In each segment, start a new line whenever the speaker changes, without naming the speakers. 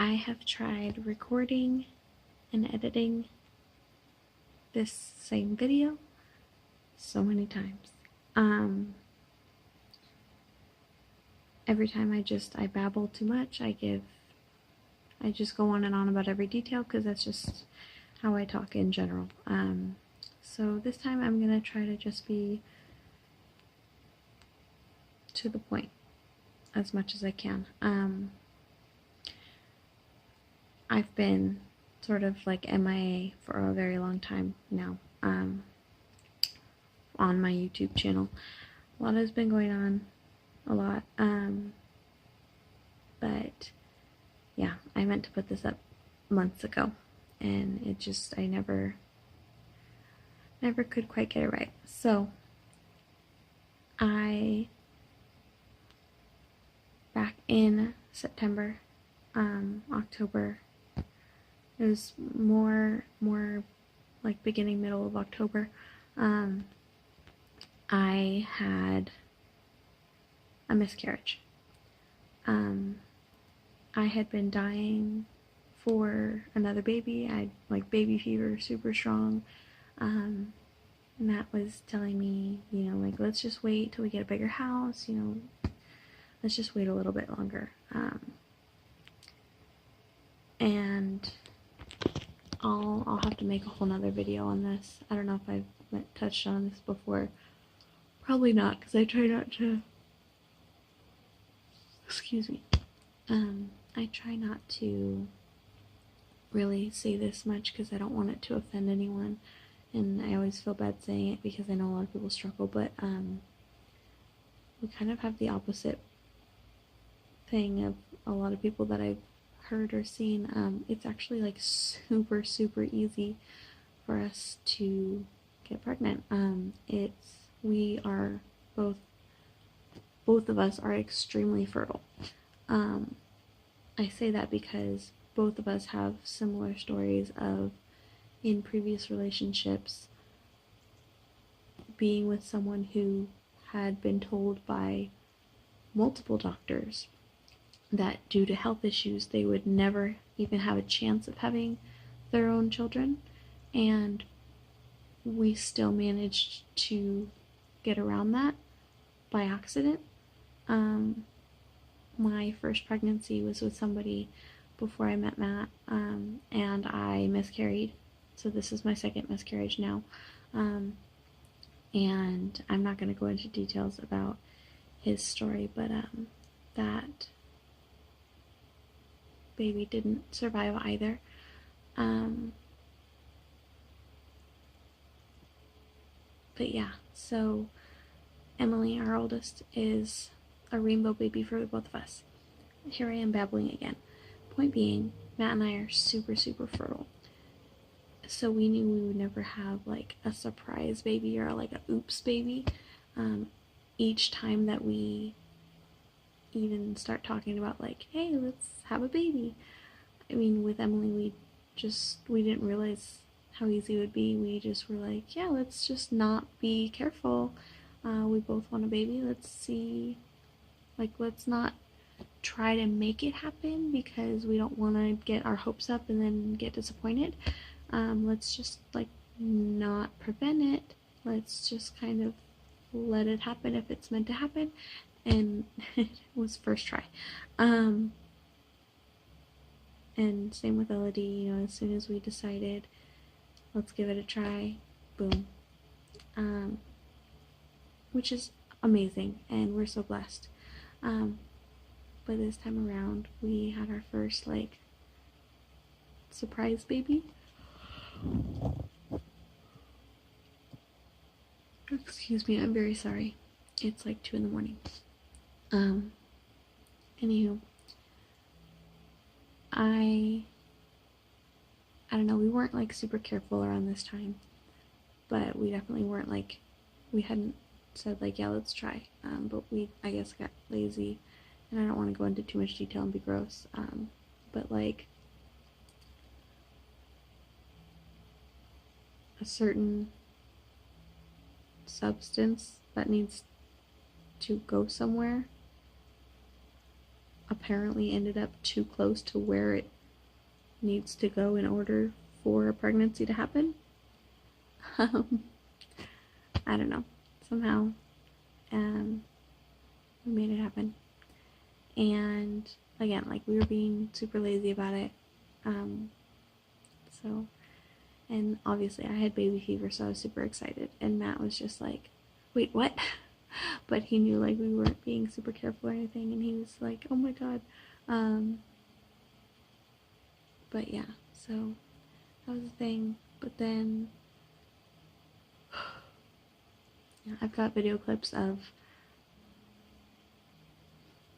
I have tried recording and editing this same video so many times. Every time I babble too much, I just go on and on about every detail because that's just how I talk in general. So this time I'm gonna try to just be to the point as much as I can. I've been sort of like MIA for a very long time now, on my YouTube channel. A lot has been going on, but yeah, I meant to put this up months ago, and I never could quite get it right. So back in September, October, it was more like beginning, middle of October, I had a miscarriage. I had been dying for another baby. I had like baby fever, super strong. Matt was telling me, like, let's just wait till we get a bigger house, let's just wait a little bit longer. And I'll have to make a whole nother video on this. I don't know if I've touched on this before. Probably not, because I try not to, excuse me, I try not to really say this much because I don't want it to offend anyone, and I always feel bad saying it because I know a lot of people struggle, but we kind of have the opposite thing of a lot of people that I've heard or seen. It's actually like super easy for us to get pregnant. We are both of us are extremely fertile. I say that because both of us have similar stories of, in previous relationships, being with someone who had been told by multiple doctors that due to health issues they would never even have a chance of having their own children, and we still managed to get around that by accident. My first pregnancy was with somebody before I met Matt, and I miscarried. So this is my second miscarriage now. And I'm not going to go into details about his story, but that baby didn't survive either. But yeah, so Emily, our oldest, is a rainbow baby for both of us. Here I am babbling again. Point being, Matt and I are super fertile. So we knew we would never have like a surprise baby or like a oops baby. Each time that we even start talking about like, hey, let's have a baby. I mean, with Emily, we didn't realize how easy it would be. We just were like, yeah, let's just not be careful. We both want a baby. Let's see, like, let's not try to make it happen because we don't want to get our hopes up and then get disappointed. Let's just like not prevent it. Let's just kind of let it happen if it's meant to happen. And it was first try. And same with Elodie, as soon as we decided, let's give it a try, boom. Which is amazing, and we're so blessed. But this time around, we had our first, like, surprise baby. Excuse me, I'm very sorry. It's like 2 in the morning. Anywho, I don't know, we weren't like super careful around this time, but we definitely weren't like, we hadn't said like, yeah, let's try, but we, I guess, got lazy, and I don't want to go into too much detail and be gross, but like, a certain substance that needs to go somewhere apparently ended up too close to where it needs to go in order for a pregnancy to happen. Um, I don't know. Somehow, we made it happen. And again, like, we were being super lazy about it. So, and obviously I had baby fever, so I was super excited. And Matt was just like, wait, what? But he knew, like, we weren't being super careful or anything, and he was like, oh my god. But yeah, so that was the thing. But then yeah, I've got video clips of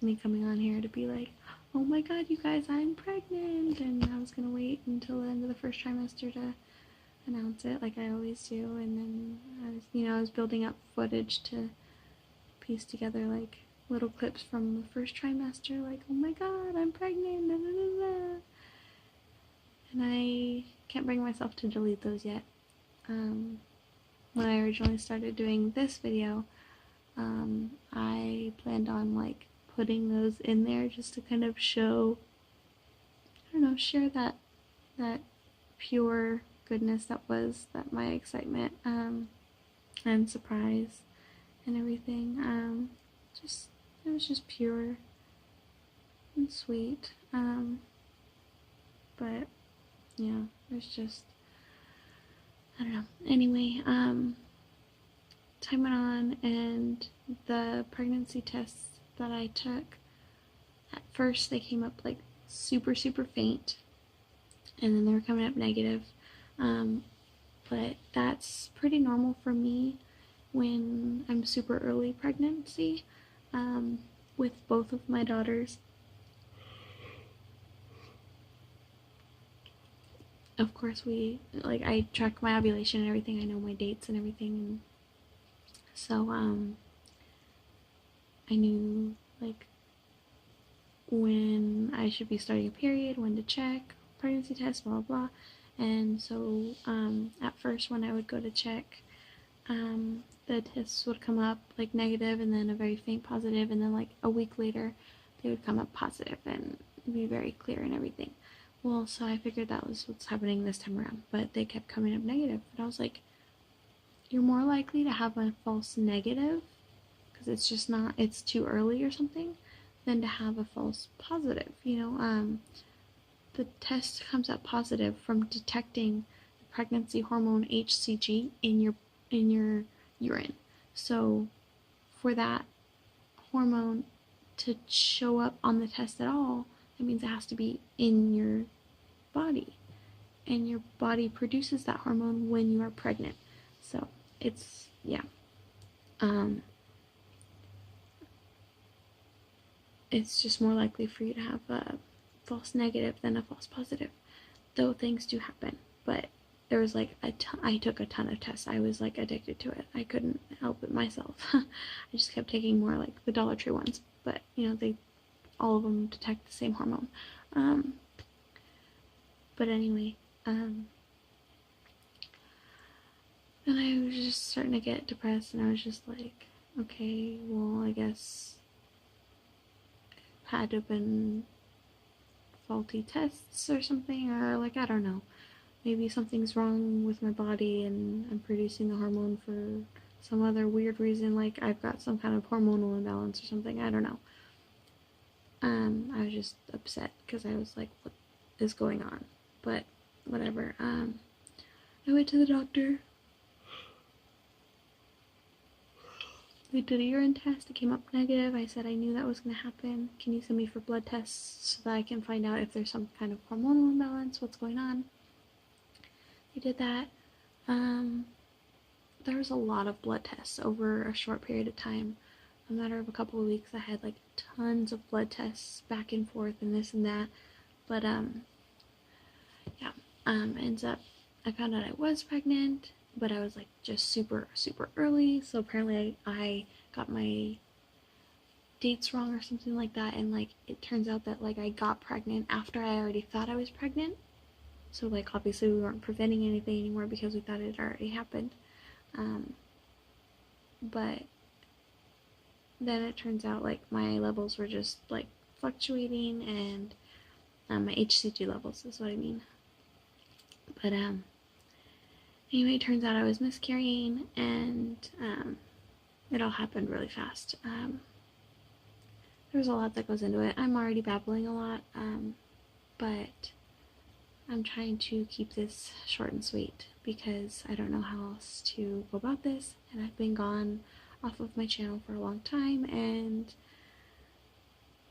me coming on here to be like, oh my god, you guys, I'm pregnant. And I was gonna wait until the end of the first trimester to announce it, like I always do. And then I was building up footage to piece together like little clips from the first trimester, like, oh my god, I'm pregnant, da, da, da, da. And I can't bring myself to delete those yet. When I originally started doing this video, I planned on like putting those in there just to kind of show, I don't know, share that pure goodness that was my excitement and surprise and everything. It was just pure and sweet. But yeah, there's just, I don't know. Anyway, time went on, and the pregnancy tests that I took, at first they came up like super faint, and then they were coming up negative. But that's pretty normal for me when I'm super early pregnancy. With both of my daughters, of course, I track my ovulation and everything. I know my dates and everything, and so I knew like when I should be starting a period, when to check, pregnancy test, blah blah. And so at first when I would go to check, the tests would come up like negative and then a very faint positive, and then like a week later they would come up positive and be very clear and everything. Well, so I figured that was what's happening this time around, but they kept coming up negative. But I was like, you're more likely to have a false negative because it's just not, it's too early or something, than to have a false positive. The test comes up positive from detecting the pregnancy hormone HCG in your urine. So for that hormone to show up on the test at all, that means it has to be in your body, and your body produces that hormone when you are pregnant. So it's, yeah, it's just more likely for you to have a false negative than a false positive, though things do happen. But there was like I took a ton of tests. I was like addicted to it. I couldn't help it myself. I just kept taking more like the Dollar Tree ones, but all of them detect the same hormone. But anyway, and I was just starting to get depressed, and I was just like, okay, well, I guess it had to have been faulty tests or something, or like, I don't know. Maybe something's wrong with my body and I'm producing the hormone for some other weird reason, like I've got some kind of hormonal imbalance or something, I don't know. I was just upset because I was like, what is going on? But whatever. I went to the doctor. We did a urine test. It came up negative. I said I knew that was going to happen. Can you send me for blood tests so that I can find out if there's some kind of hormonal imbalance, what's going on? They did that. There was a lot of blood tests over a short period of time. A matter of a couple of weeks, I had like tons of blood tests back and forth and this and that. But yeah, ends up I found out I was pregnant, but I was like just super early. So apparently I got my dates wrong or something like that, and like it turns out that like I got pregnant after I already thought I was pregnant. So like obviously we weren't preventing anything anymore because we thought it already happened. But then it turns out like my levels were just like fluctuating, and my HCG levels is what I mean. But anyway, it turns out I was miscarrying, and it all happened really fast. There's a lot that goes into it. I'm already babbling a lot, but I'm trying to keep this short and sweet because I don't know how else to go about this, and I've been gone off of my channel for a long time, and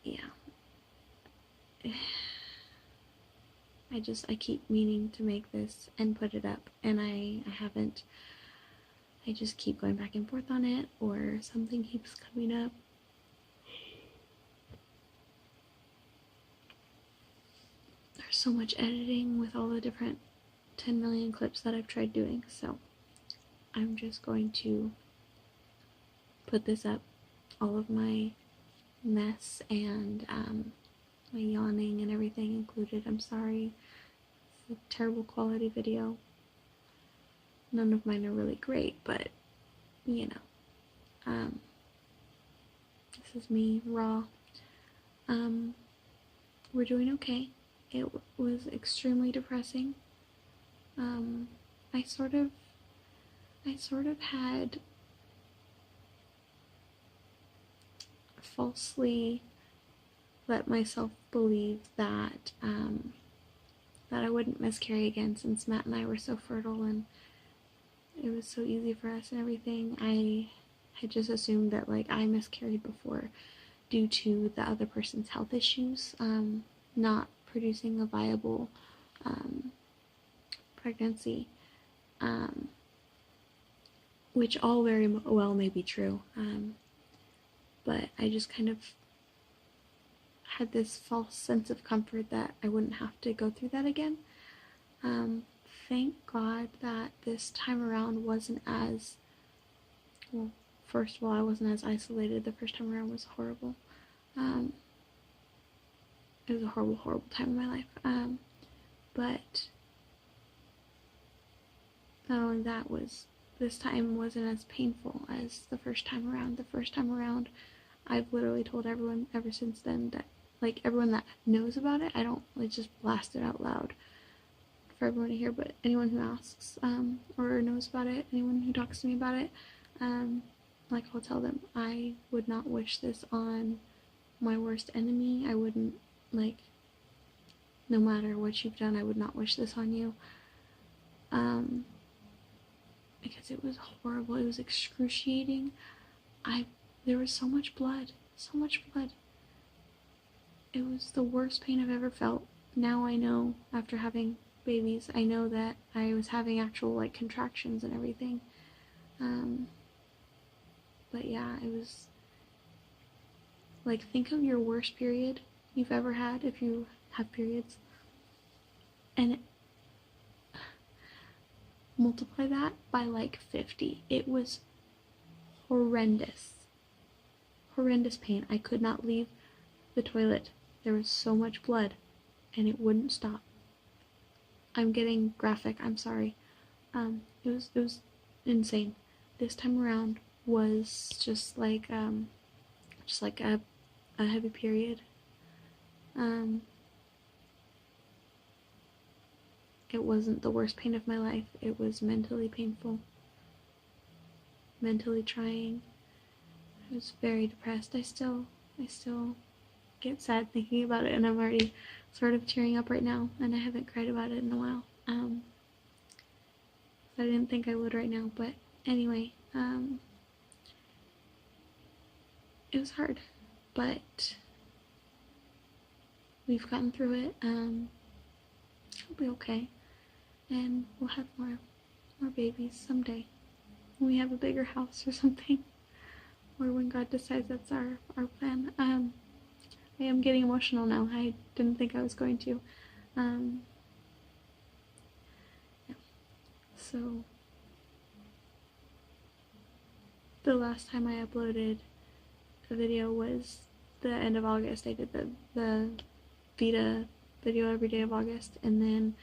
yeah. I keep meaning to make this and put it up, and I haven't. I just keep going back and forth on it, or something keeps coming up. There's so much editing with all the different 10 million clips that I've tried doing, so I'm just going to put this up, all of my mess and my yawning and everything included. I'm sorry. It's a terrible quality video. None of mine are really great, but you know, this is me raw. We're doing okay. It was extremely depressing. I sort of had falsely let myself believe that that I wouldn't miscarry again, since Matt and I were so fertile and it was so easy for us and everything. I had just assumed that like I miscarried before due to the other person's health issues, not producing a viable pregnancy, which all very well may be true, but I just kind of had this false sense of comfort that I wouldn't have to go through that again. Thank God that this time around wasn't as, well, first of all, I wasn't as isolated. The first time around was horrible. It was a horrible, horrible time in my life. But not only that, this time wasn't as painful as the first time around. The first time around, I've literally told everyone ever since then that, like, everyone that knows about it, I don't like just blast it out loud for everyone to hear, but anyone who asks or knows about it, anyone who talks to me about it, like, I'll tell them I would not wish this on my worst enemy. I wouldn't, like, no matter what you've done, I would not wish this on you, because it was horrible. It was excruciating. There was so much blood, so much blood. It was the worst pain I've ever felt. Now I know, after having babies, I know that I was having actual, like, contractions and everything. But yeah, it was, like, think of your worst period you've ever had, if you have periods, and multiply that by, like, 50. It was horrendous. Horrendous pain. I could not leave the toilet. There was so much blood, and it wouldn't stop. I'm getting graphic, I'm sorry. It was insane. This time around was just like a heavy period. It wasn't the worst pain of my life. It was mentally painful, mentally trying. I was very depressed. I still get sad thinking about it, and I'm already sort of tearing up right now, and I haven't cried about it in a while. I didn't think I would right now, but anyway, it was hard, but we've gotten through it. It'll be okay, and we'll have more babies someday when we have a bigger house or something, or when God decides that's our plan. I am getting emotional now. I didn't think I was going to. Yeah. So the last time I uploaded a video was the end of August. I did the Vita video every day of August, and then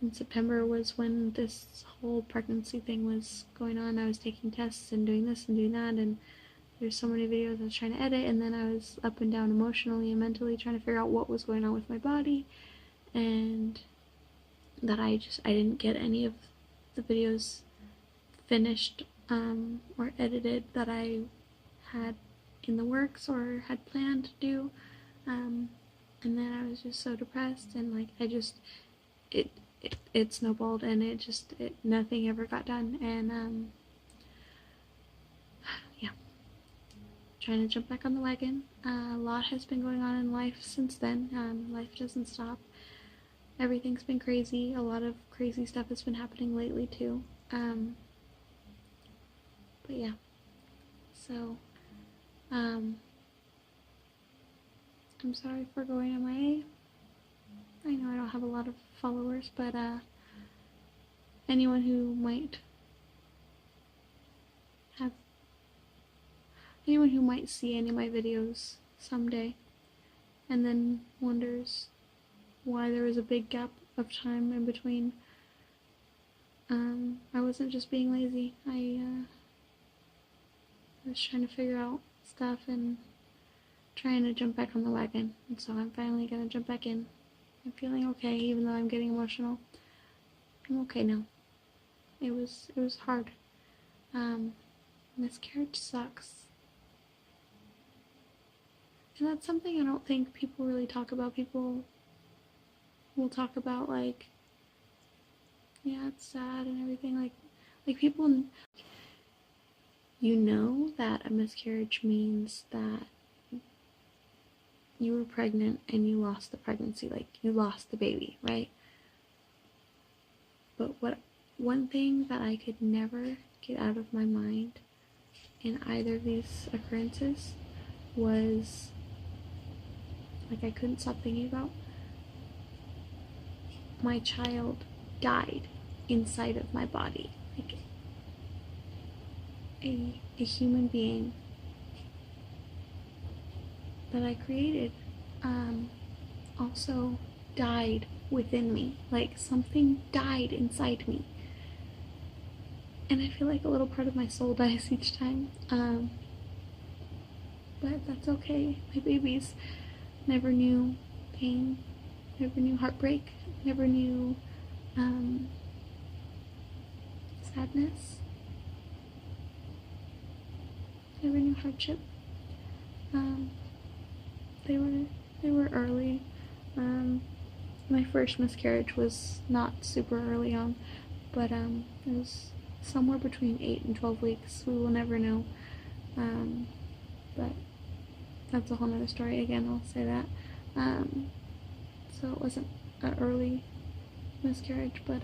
in September was when this whole pregnancy thing was going on. I was taking tests and doing this and doing that, and there's so many videos I was trying to edit, and then I was up and down emotionally and mentally trying to figure out what was going on with my body, and that I didn't get any of the videos finished or edited that I had in the works or had planned to do, and then I was just so depressed, and like it snowballed, and nothing ever got done, and yeah, trying to jump back on the wagon. A lot has been going on in life since then. Life doesn't stop. Everything's been crazy. A lot of crazy stuff has been happening lately too. But yeah, so I'm sorry for going MIA. I know I don't have a lot of followers, but anyone who might see any of my videos someday and then wonders why there was a big gap of time in between, I wasn't just being lazy. I was trying to figure out stuff and trying to jump back on the wagon, and so I'm finally gonna jump back in. I'm feeling okay, even though I'm getting emotional. I'm okay now. It was hard. Miscarriage sucks. And that's something I don't think people really talk about. People will talk about, like, yeah, it's sad and everything. Like people, you know that a miscarriage means that you were pregnant and you lost the pregnancy, like you lost the baby, right? But one thing that I could never get out of my mind in either of these occurrences was, like, I couldn't stop thinking about, my child died inside of my body. Like, a human being that I created also died within me. Like, something died inside me. And I feel like a little part of my soul dies each time. But that's okay. My babies never knew pain, never knew heartbreak, never knew sadness, never knew hardship. They were early. My first miscarriage was not super early on, but it was somewhere between 8 and 12 weeks. We will never know. But that's a whole nother story. Again, I'll say that. So it wasn't an early miscarriage, but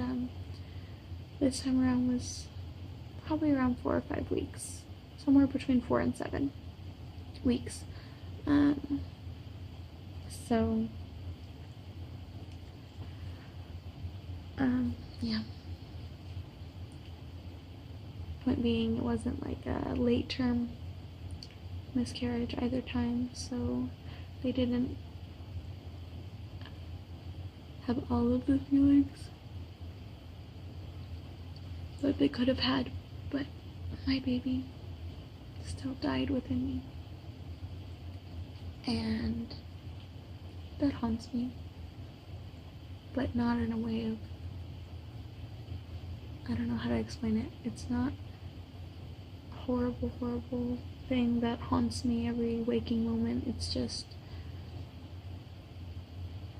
this time around was probably around 4 or 5 weeks, somewhere between 4 and 7 weeks. So yeah. Point being, it wasn't like a late term miscarriage either time, so they didn't have all of the feelings that they could have had, but my baby still died within me, and that haunts me, but not in a way of, I don't know how to explain it. It's not a horrible thing that haunts me every waking moment. It's just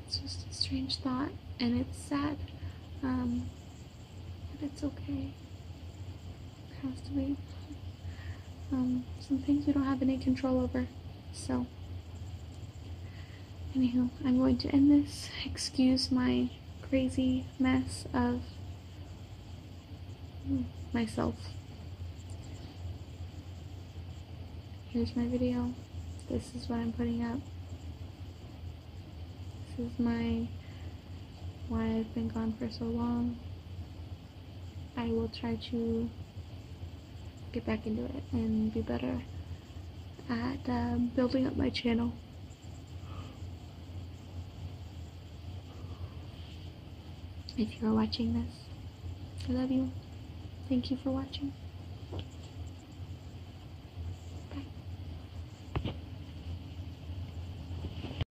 a strange thought, and it's sad, but it's okay. It has to be. Some things we don't have any control over. So, anywho, I'm going to end this. Excuse my crazy mess of myself. Here's my video. This is what I'm putting up. This is why I've been gone for so long. I will try to get back into it and be better at building up my channel. If you're watching this, I love you. Thank you for watching.